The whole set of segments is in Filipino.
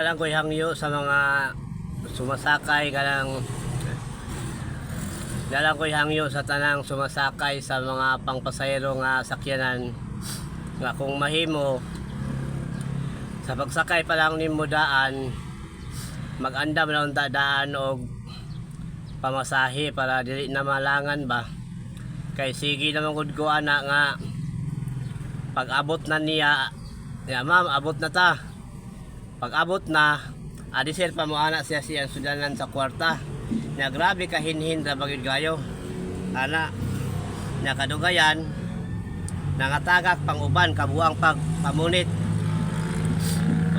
Kalang ko'y hangyo sa mga sumasakay dalang ko'y hangyo sa tanang sumasakay sa mga pangpasahero nga sakyanan nga kung mahimo sa pagsakay pa lang nimo daan mag-andam na unta daan og pamasahe para dili na malangan ba kay sige naman gud ko ana nga pag abot na niya ya ma'am abot na ta. Pag abot na, adisir pa mo ana siya siyang sudanan sa kwarta. Na grabe ka hinhin ra bagid gayo. Ana, nakadugayan, nangatagak pang uban kabuang pagpamunit.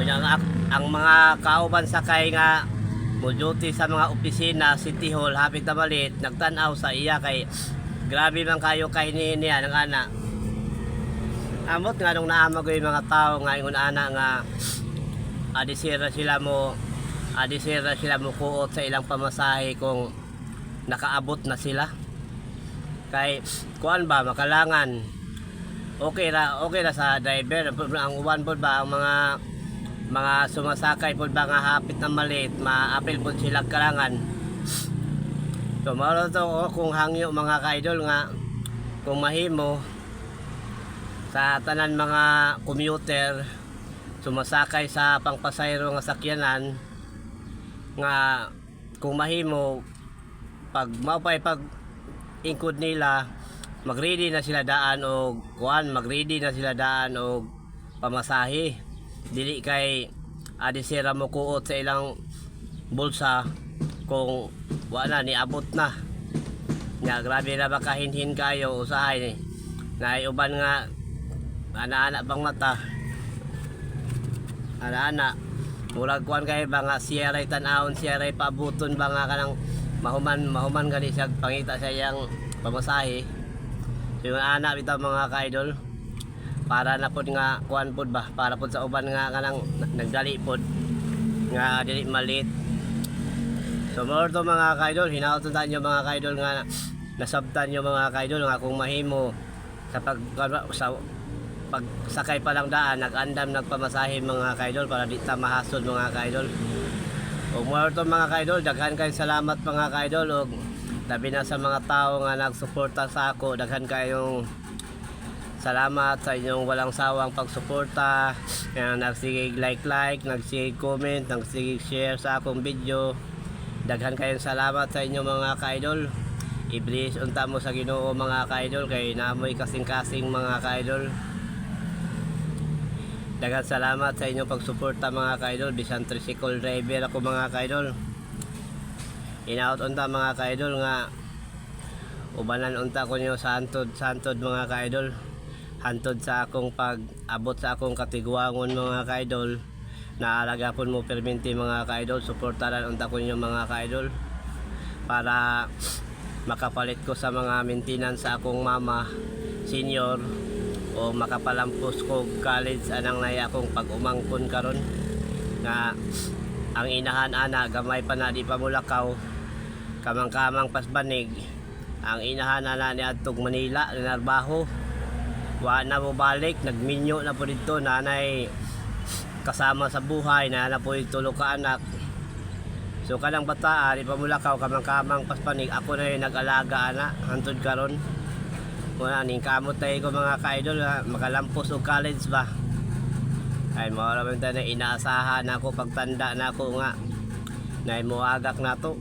Kanya ang mga kauban sakay nga mo-duty sa mga opisina, City Hall, hapit na malit, nagtanaw sa iya kay grabe man kayo kahinhin niya ng ana. Amot nga nung naamagoy mga tao nga ingon ana nga adisira sila mo kuot sa ilang pamasahe kung nakaabot na sila kay kuan ba makalangan okay ra sa driver ang uban pod ba ang mga sumasakay pod ba nga hapit na malit maapil pod sila kalangan so mao to kung hangyo mga ka-idol nga kung mahimo sa tanan mga commuter sumasakay sa pangpasahero nga sakyanan nga kung mahimo pag maupay pag ingkod nila magready na sila daan og pamasahe dili kay adisira mo kuot sa ilang bulsa kung wala ni abot na nya grabe na ba kahinhin kayo usahay na uban nga ana-ana bang mata ana murag kuan kay ba nga siya ray tan-awon siya ray pabuton ba nga kanang mahuman gali siya pangita sa iyang pamasahe so ana bitaw mga ka-idol para na pod nga kuan pod ba para pod sa uban nga kanang nagdali pod nga dili malit so more to mga ka-idol hinaoton ta nyo mga ka-idol nga nasabtan nyo mga ka-idol nga kung mahimo sa pagsakay pa lang daan nag-andam nagpamasahe mga ka-idol para di ta mahasol mga ka-idol o more to mga ka-idol daghan kayong salamat mga ka-idol o labi na sa mga tao nga nagsuporta sa ako daghan kayong salamat sa inyong walang sawang pagsuporta nagsige like nagsige comment nagsige share sa akong video daghan kayong salamat sa inyong mga ka-idol i-bless unta mo sa Ginoo mga ka-idol kay naamoy kasing-kasing mga ka-idol. Daghang salamat sa inyong pagsuporta mga ka-idol. Bisan tricycle driver ako mga ka-idol. Inaot unta mga ka-idol nga ubanan unta ko nyo sa hantod mga ka-idol. Hantod sa akong pag-abot sa akong katiguangon mga ka-idol. Naalaga po mo perminti mga ka-idol. Suportaran unta ko nyo mga ka-idol. Para makapalit ko sa mga maintenance sa akong mama senior o makapalampos ko college anang naya akong pag-umangkon karon nga ang inahan ana gamay pa na di pa mulakaw kamang pasbanig ang inahan ana ni adtog Manila narbaho wa na mo balik nagminyo na po dito nanay kasama sa buhay na po tulo ka anak so kanang bata di pa mulakaw kamang pasbanig ako na yung nag-alaga ana hantod karon wala ning kamot tayo ko mga ka-idol makalampos o college ba ay mawala man tayo na inaasahan ako pagtanda na ako nga na muagak na to